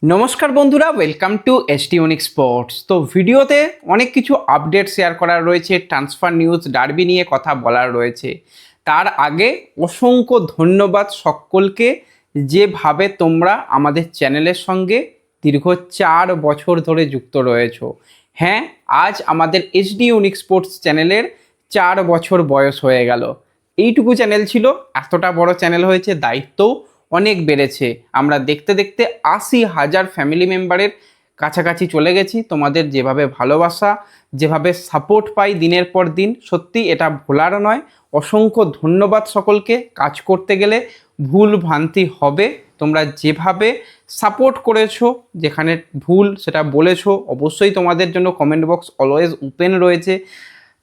নমস্কার বন্ধুরা, welcome to ST unique sports. তো ভিডিওতে অনেক কিছু আপডেট শেয়ার করার রয়েছে, ট্রান্সফার নিউজ, ডার্বি নিয়ে কথা বলার রয়েছে। তার আগে অসংখ্য ধন্যবাদ সকলকে, যেভাবে তোমরা আমাদের চ্যানেলের সঙ্গে দীর্ঘ 4 বছর ধরে যুক্ত রয়েছো। হ্যাঁ, আজ আমাদের এসডি ইউনিক স্পোর্টস চ্যানেলের 4 বছর বয়স হয়ে গেল। এইটুকু চ্যানেল ছিল, এতটা বড় চ্যানেল হয়েছে, দায়িত্বও অনেক বেড়েছে। আমরা দেখতে দেখতে 80,000 ফ্যামিলি মেম্বারের কাছাকাছি চলে গেছি। তোমাদের যেভাবে ভালোবাসা, যেভাবে সাপোর্ট পাই দিনের পর দিন, সত্যি এটা ভোলার নয়। অসংখ্য ধন্যবাদ সকলকে। কাজ করতে গেলে ভুল ভ্রান্তি হবে, তোমরা যেভাবে সাপোর্ট করেছো, যেখানে ভুল সেটা বলেছো, অবশ্যই তোমাদের জন্য কমেন্ট বক্স অলওয়েজ ওপেন রয়েছে।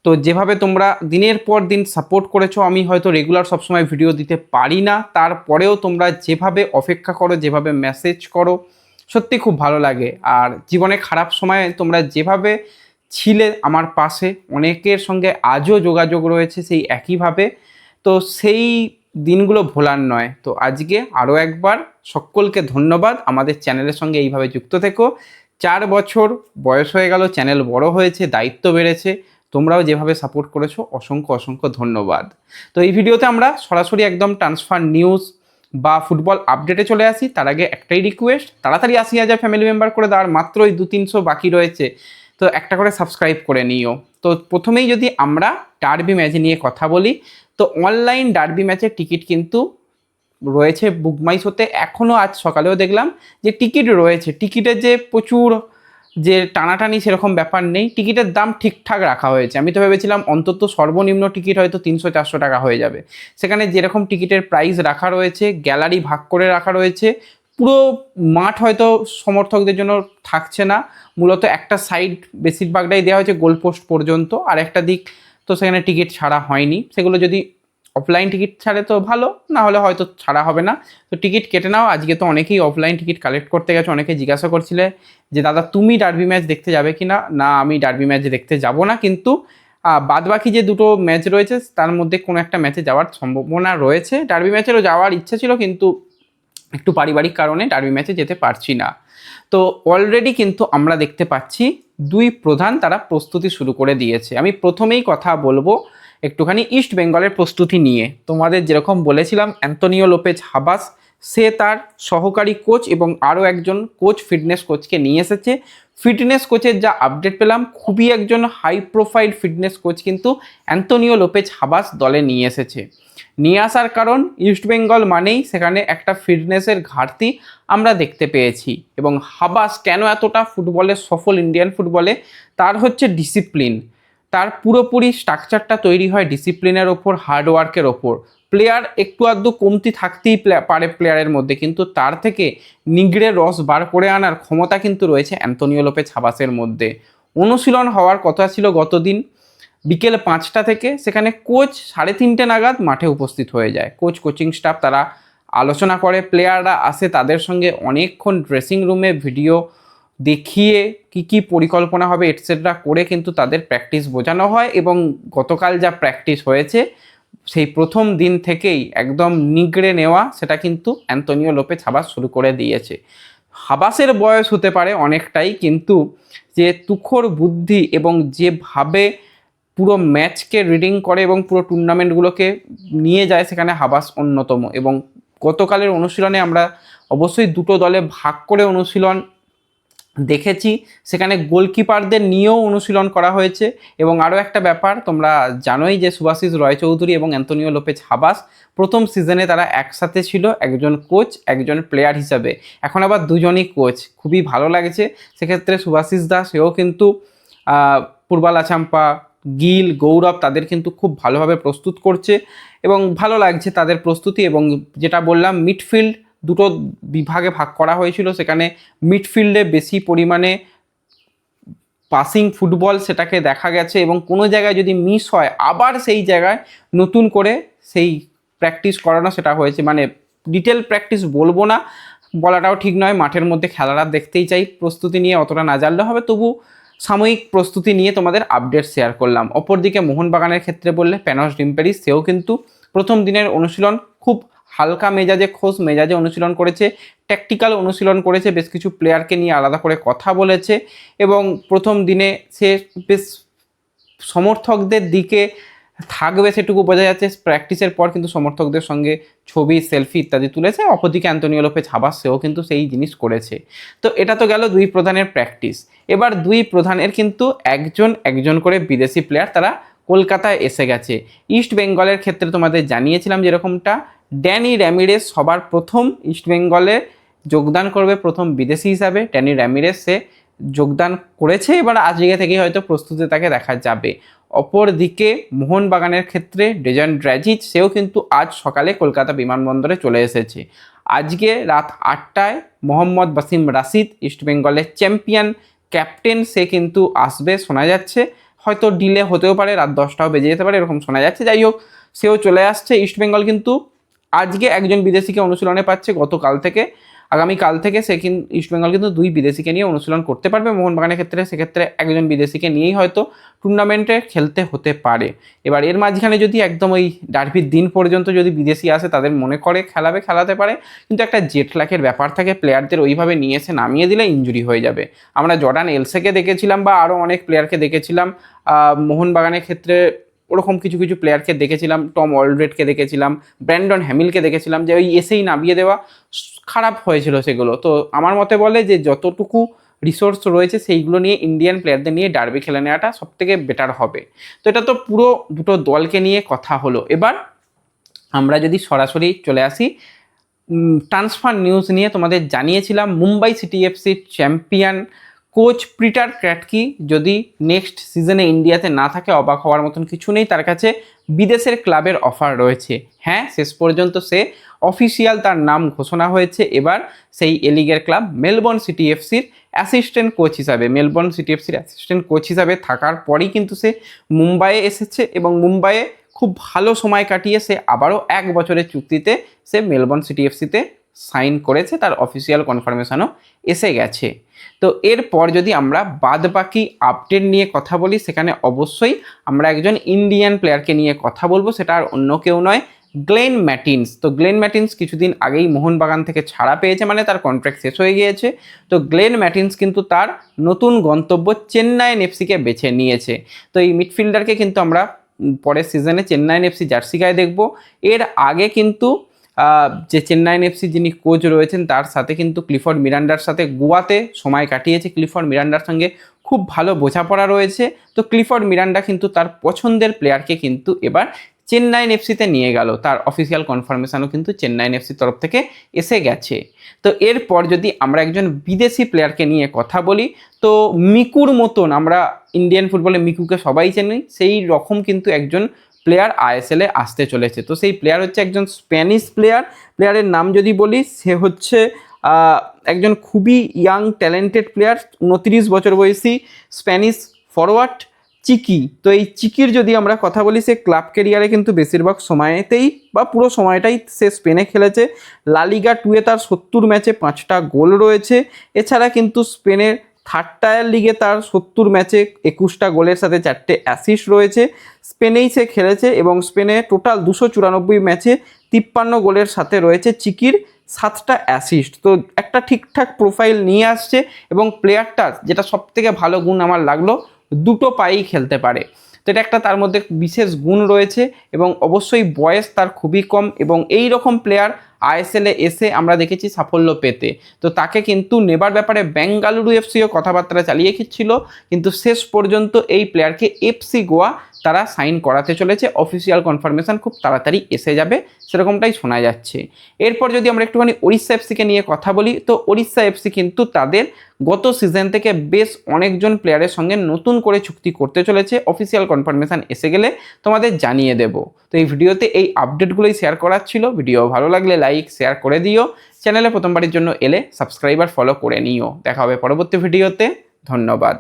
তো যেভাবে তোমরা দিনের পর দিন সাপোর্ট করেছো, আমি হয়তো রেগুলার সবসময় ভিডিও দিতে পারি না, তারপরেও তোমরা যেভাবে অপেক্ষা করো, যেভাবে মেসেজ করো, সত্যি খুব ভালো লাগে। আর জীবনে খারাপ সময়ে তোমরা যেভাবে ছিলে আমার পাশে, অনেকের সঙ্গে আজও যোগাযোগ রয়েছে সেই একইভাবে। তো সেই দিনগুলো ভোলার নয়। তো আজকে আরও একবার সকলকে ধন্যবাদ, আমাদের চ্যানেলের সঙ্গে এইভাবে যুক্ত থেকো। 4 বছর বয়স হয়ে গেল, চ্যানেল বড় হয়েছে, দায়িত্ব বেড়েছে, তোমরাও যেভাবে সাপোর্ট করেছো অসংখ্য অসংখ্য ধন্যবাদ। তো এই ভিডিওতে আমরা সরাসরি একদম ট্রান্সফার নিউজ বা ফুটবল আপডেটে চলে আসি। তার আগে একটাই রিকোয়েস্ট, তাড়াতাড়ি 80,000 ফ্যামিলি মেম্বার করে দেওয়ার, মাত্রই 200-300 বাকি রয়েছে। তো একটা করে সাবস্ক্রাইব করে নিও। তো প্রথমেই যদি আমরা ডার্বি ম্যাচ নিয়ে কথা বলি, তো অনলাইন ডার্বি ম্যাচের টিকিট কিন্তু রয়েছে বুকমাইশোতে। এখনও আজ সকালেও দেখলাম যে টিকিট রয়েছে। টিকিটের যে প্রচুর যে টানাটানি সেরকম ব্যাপার নেই, টিকিটের দাম ঠিকঠাক রাখা হয়েছে। আমি তো ভেবেছিলাম অন্তত সর্বনিম্ন টিকিট হয়তো 300-400 টাকা হয়ে যাবে। সেখানে যেরকম টিকিটের প্রাইস রাখা রয়েছে, গ্যালারি ভাগ করে রাখা রয়েছে, পুরো মাঠ হয়তো সমর্থকদের জন্য থাকছে না, মূলত একটা সাইড বেশিরভাগটাই দেওয়া হয়েছে গোলপোস্ট পর্যন্ত, আর একটা দিক তো সেখানে টিকিট ছাড়া হয়নি। সেগুলো যদি অফলাইন টিকিট ছাড়ে তো ভালো, না হলে হয়তো ছাড়া হবে না। তো টিকিট কেটে নাও। আজকে তো অনেকেই অফলাইন টিকিট কালেক্ট করতে গেছে। অনেকে জিজ্ঞাসা করছিলে যে দাদা তুমি ডার্বি ম্যাচ দেখতে যাবে কি না। না, আমি ডার্বি ম্যাচ দেখতে যাব না, কিন্তু বাদ বাকি যে দুটো ম্যাচ রয়েছে তার মধ্যে কোনো একটা ম্যাচে যাওয়ার সম্ভাবনা রয়েছে। ডার্বি ম্যাচেরও যাওয়ার ইচ্ছা ছিল, কিন্তু একটু পারিবারিক কারণে ডার্বি ম্যাচে যেতে পারছি না। তো অলরেডি কিন্তু আমরা দেখতে পাচ্ছি দুই প্রধান তারা প্রস্তুতি শুরু করে দিয়েছে। আমি প্রথমেই কথা বলবো একটুখানি ইস্ট বেঙ্গলের প্রস্তুতি নিয়ে। তোমাদের যেরকম বলেছিলাম, অ্যান্তোনিও লোপেজ হাবাস সে তার সহকারী কোচ এবং আরও একজন কোচ, ফিটনেস কোচকে নিয়ে এসেছে। ফিটনেস কোচের যা আপডেট পেলাম, খুবই একজন হাই প্রোফাইল ফিটনেস কোচ কিন্তু অ্যান্তোনিও লোপেজ হাবাস দলে নিয়ে এসেছে। নিয়ে আসার কারণ, ইস্টবেঙ্গল মানেই সেখানে একটা ফিটনেসের ঘাটতি আমরা দেখতে পেয়েছি। এবং হাবাস কেন এতটা ফুটবলে সফল, ইন্ডিয়ান ফুটবলে, তার হচ্ছে ডিসিপ্লিন। তার পুরোপুরি স্ট্রাকচারটা তৈরি হয় ডিসিপ্লিনের ওপর, হার্ডওয়ার্কের ওপর। প্লেয়ার একটু আধটু কমতি থাকতেই পারে প্লেয়ারের মধ্যে, কিন্তু তার থেকে নিগড়ে রস বার করে আনার ক্ষমতা কিন্তু রয়েছে অ্যান্তোনিও লোপেজ হাবাসের মধ্যে। অনুশীলন হওয়ার কথা ছিল গতদিন বিকেল 5টা থেকে, সেখানে কোচ 3:30 নাগাদ মাঠে উপস্থিত হয়ে যায়। কোচ, কোচিং স্টাফ তারা আলোচনা করে, প্লেয়াররা আসে, তাদের সঙ্গে অনেকক্ষণ ড্রেসিং রুমে ভিডিও দেখিয়ে কি কি পরিকল্পনা হবে এটসেট্রা করে কিন্তু তাদের প্র্যাকটিস বোঝানো হয়। এবং গতকাল যা প্র্যাকটিস হয়েছে, সেই প্রথম দিন থেকেই একদম নিগড়ে নেওয়া, সেটা কিন্তু অ্যান্তোনিও লোপেজ হাবাস শুরু করে দিয়েছে। হাবাসের বয়স হতে পারে অনেকটাই, কিন্তু যে তুখোড় বুদ্ধি এবং যেভাবে পুরো ম্যাচকে রিডিং করে এবং পুরো টুর্নামেন্টগুলোকে নিয়ে যায়, সেখানে হাবাস অন্যতম। এবং গতকালের অনুশীলনে আমরা অবশ্যই দুটো দলে ভাগ করে অনুশীলন দেখেছি, সেখানে গোলকিপারদের নিয়েও অনুশীলন করা হয়েছে। এবং আরও একটা ব্যাপার, তোমরা জানোই যে সুভাশিস রয়চৌধুরী এবং অ্যান্তোনিও লোপেজ হাবাস প্রথম সিজনে তারা একসাথে ছিল, একজন কোচ একজন প্লেয়ার হিসাবে। এখন আবার দুজনই কোচ, খুবই ভালো লাগছে। সেক্ষেত্রে সুভাশিস দাস সেও কিন্তু পূর্বাল আচাম্পা, গিল, গৌরব তাদের কিন্তু খুব ভালোভাবে প্রস্তুত করছে এবং ভালো লাগছে তাদের প্রস্তুতি। এবং যেটা বললাম, মিডফিল্ড দুটো বিভাগে ভাগ করা হয়েছিল, সেখানে মিডফিল্ডে বেশি পরিমাণে পাসিং ফুটবল সেটাকে দেখা গেছে। এবং কোনো জায়গায় যদি মিস হয়, আবার সেই জায়গায় নতুন করে সেই প্র্যাকটিস করানো সেটা হয়েছে। মানে ডিটেল প্র্যাকটিস বলবো না, বলাটাও ঠিক নয়, মাঠের মধ্যে খেলাটা দেখতেই চাই। প্রস্তুতি নিয়ে অতটা না জানলে হবে, তবু সাময়িক প্রস্তুতি নিয়ে তোমাদের আপডেট শেয়ার করলাম। অপরদিকে মোহনবাগানের ক্ষেত্রে বললে প্যানস ডিম্পেরিস, সেও কিন্তু প্রথম দিনের অনুশীলন খুব হালকা মেজাজে খোশ মেজাজে অনুশীলন করেছে, ট্যাকটিক্যাল অনুশীলন করেছে, বেশ কিছু প্লেয়ারকে নিয়ে আলাদা করে কথা বলেছে এবং প্রথম দিনে সে বেশ সমর্থকদের দিকে থাকবে সেটুকু বোঝা যাচ্ছে। প্র্যাকটিসের পর কিন্তু সমর্থকদের সঙ্গে ছবি সেলফি ইত্যাদি তুলেছে। অপরদিকে অ্যান্তোনিও লোপেজ হাবাস সেও কিন্তু সেই জিনিস করেছে। তো এটা তো গেল দুই প্রধানের প্র্যাকটিস। এবার দুই প্রধানের কিন্তু একজন করে বিদেশি প্লেয়ার তারা কলকাতায় এসে গেছে। ইস্ট বেঙ্গলের ক্ষেত্রে তোমাদের জানিয়েছিলাম যেরকমটা ড্যানি র্যামিরেস সবার প্রথম ইস্ট বেঙ্গলে যোগদান করবে প্রথম বিদেশি হিসাবে। ড্যানি র্যামিরেস সে যোগদান করেছে, এবার আজকে থেকেই হয়তো প্রস্তুতি তাকে দেখা যাবে। অপরদিকে মোহনবাগানের ক্ষেত্রে ডেজান ড্র্যাজিচ সেও কিন্তু আজ সকালে কলকাতা বিমানবন্দরে চলে এসেছে। আজকে রাত 8টায় মোহাম্মদ বাসিম রাশিদ ইস্টবেঙ্গলের চ্যাম্পিয়ন ক্যাপ্টেন সে কিন্তু আসবে শোনা যাচ্ছে। হয়তো ডিলে হতেও পারে, রাত 10টাও বেজে যেতে পারে, এরকম শোনা যাচ্ছে। যাই হোক, সেও চলে আসছে। ইস্টবেঙ্গল কিন্তু আজকে একজন বিদেশিকে অনুশীলনে পাচ্ছে, গতকাল থেকে আগামীকাল থেকে সে কিন্তু ইস্টবেঙ্গল কিন্তু দুই বিদেশিকে নিয়ে অনুশীলন করতে পারবে। মোহনবাগানের ক্ষেত্রে সেক্ষেত্রে একজন বিদেশিকে নিয়েই হয়তো টুর্নামেন্টে খেলতে হতে পারে। এবার এর মাঝখানে যদি একদম ওই ডার্বির দিন পর্যন্ত যদি বিদেশি আসে তাদের মনে করে খেলাতে পারে, কিন্তু একটা জেট ল্যাগের ব্যাপার থাকে, প্লেয়ারদের ওইভাবে নিয়ে এসে নামিয়ে দিলে ইনজুরি হয়ে যাবে। আমরা জর্ডান এলসেকে দেখেছিলাম বা আরও অনেক প্লেয়ারকে দেখেছিলাম মোহনবাগানের ক্ষেত্রে, ওরকম কিছু প্লেয়ারকে দেখেছিলাম, টম অলড্রেডকে দেখেছিলাম, ব্র্যান্ডন হ্যামিলকে দেখেছিলাম, যে ওই এসেই নামিয়ে দেওয়া খারাপ হয়েছিল সেগুলো। তো আমার মতে বলে যে যতটুকু রিসোর্স রয়েছে সেইগুলো নিয়ে ইন্ডিয়ান প্লেয়ারদের নিয়ে ডার্বি খেলে নেওয়াটা সবথেকে বেটার হবে। তো এটা তো পুরো দুটো দলকে নিয়ে কথা হলো। এবার আমরা যদি সরাসরি চলে আসি ট্রান্সফার নিউজ নিয়ে, তোমাদের জানিয়েছিলাম মুম্বাই সিটি এফসির চ্যাম্পিয়ন কোচ পিটার ক্র্যাটকি যদি নেক্সট সিজনে ইন্ডিয়াতে না থাকে অবাক হওয়ার মতন কিছু নেই, তার কাছে বিদেশের ক্লাবের অফার রয়েছে। হ্যাঁ, শেষ পর্যন্ত সে অফিসিয়াল তার নাম ঘোষণা হয়েছে। এবার সেই এলিগের ক্লাব মেলবোর্ন সিটি এফসির অ্যাসিস্ট্যান্ট কোচ হিসাবে, মেলবোর্ন সিটি এফসির অ্যাসিস্ট্যান্ট কোচ হিসাবে থাকার পরেই কিন্তু সে মুম্বাইয়ে এসেছে এবং মুম্বাইয়ে খুব ভালো সময় কাটিয়ে সে আবারও 1 বছরের চুক্তিতে সে মেলবোর্ন সিটি এফসিতে সাইন করেছে, তার অফিসিয়াল কনফার্মেশনও এসে গেছে। তো এরপর যদি আমরা বাদ বাকি আপডেট নিয়ে কথা বলি, সেখানে অবশ্যই আমরা একজন ইন্ডিয়ান প্লেয়ারকে নিয়ে কথা বলবো, সেটা আর অন্য কেউ নয়, গ্লেন ম্যাটিন্স। তো গ্লেন ম্যাটিন্স কিছুদিন আগেই মোহনবাগান থেকে ছাড়া পেয়েছে, মানে তার কন্ট্রাক্ট শেষ হয়ে গিয়েছে। তো গ্লেন ম্যাটিন্স কিন্তু তার নতুন গন্তব্য চেন্নাইন এফসিকে বেছে নিয়েছে। তো এই মিডফিল্ডারকে কিন্তু আমরা পরের সিজনে চেন্নাইন এফসি জার্সি গায়ে দেখব। এর আগে কিন্তু যে চেন্নাইন এফসি যিনি কোচ রয়েছেন তার সাথে কিন্তু ক্লিফোর্ড মিরান্ডার সাথে গোয়াতে সময় কাটিয়েছে। ক্লিফোর্ড মিরান্ডার সঙ্গে খুব ভালো বোঝাপড়া রয়েছে। তো ক্লিফোর্ড মিরান্ডা কিন্তু তার পছন্দের প্লেয়ারকে কিন্তু এবার চেন্নাইন এফসিতে নিয়ে গেল, তার অফিসিয়াল কনফার্মেশনও কিন্তু চেন্নাইন এফসির তরফ থেকে এসে গেছে। তো এরপর যদি আমরা একজন বিদেশি প্লেয়ারকে নিয়ে কথা বলি, তো মিকুর মতন, আমরা ইন্ডিয়ান ফুটবলে মিকুকে সবাই চেনি, সেই রকম কিন্তু একজন প্লেয়ার আইএসএলে আসতে চলেছে। তো সেই প্লেয়ার হচ্ছে একজন স্প্যানিশ প্লেয়ারের নাম যদি বলি, সে হচ্ছে একজন খুবই ইয়াং ট্যালেন্টেড প্লেয়ার, 29 বছর বয়সী স্প্যানিশ ফরওয়ার্ড চিকি। তো এই চিকির যদি আমরা কথা বলি, সে ক্লাব ক্যারিয়ারে কিন্তু বেশিরভাগ সময়তেই বা পুরো সময়টাই সে স্পেনে খেলেছে। লালিগা 2-এ তার 70 ম্যাচে 5টা গোল রয়েছে। এছাড়া কিন্তু স্পেনের থার্ড টায়ার লিগে তার 70 ম্যাচে 21টা গোলের সাথে 4টে অ্যাসিস্ট রয়েছে। স্পেনেই সে খেলেছে এবং স্পেনে টোটাল 294 ম্যাচে 53 গোলের সাথে রয়েছে চিকির 7টা অ্যাসিস্ট। তো একটা ঠিকঠাক প্রোফাইল নিয়ে আসছে এবং প্লেয়ারটার যেটা সবথেকে ভালো গুণ আমার লাগলো, দুটো পায়েই খেলতে পারে। তো এটা একটা তার মধ্যে বিশেষ গুণ রয়েছে এবং অবশ্যই বয়স তার খুবই কম এবং এই রকম প্লেয়ার আইএসএলে এসে আমরা দেখেছি সাফল্য পেতে। তো তাকে কিন্তু নেবার ব্যাপারে বেঙ্গালুরু এফসিও কথাবার্তা চালিয়েছিল, কিন্তু শেষ পর্যন্ত এই প্লেয়ারকে এফসি গোয়া তারা সাইন করাতে চলেছে। অফিসিয়াল কনফার্মেশন খুব তাড়াতাড়ি এসে যাবে, সেরকমটাই শোনা যাচ্ছে। এরপর যদি আমরা একটুখানি ওড়িশা এফসিকে নিয়ে কথা বলি, তো ওড়িশা এফসি কিন্তু তাদের গত সিজন থেকে বেশ অনেকজন প্লেয়ারের সঙ্গে নতুন করে চুক্তি করতে চলেছে। অফিসিয়াল কনফার্মেশন এসে গেলে তোমাদের জানিয়ে দেব। তো এই ভিডিওতে এই আপডেটগুলোই শেয়ার করার ছিল। ভিডিও ভালো লাগলে লাইক শেয়ার করে দিও। চ্যানেলে প্রথমবারের জন্য এলে সাবস্ক্রাইব আর ফলো করে নিও। দেখা হবে পরবর্তী ভিডিওতে। ধন্যবাদ।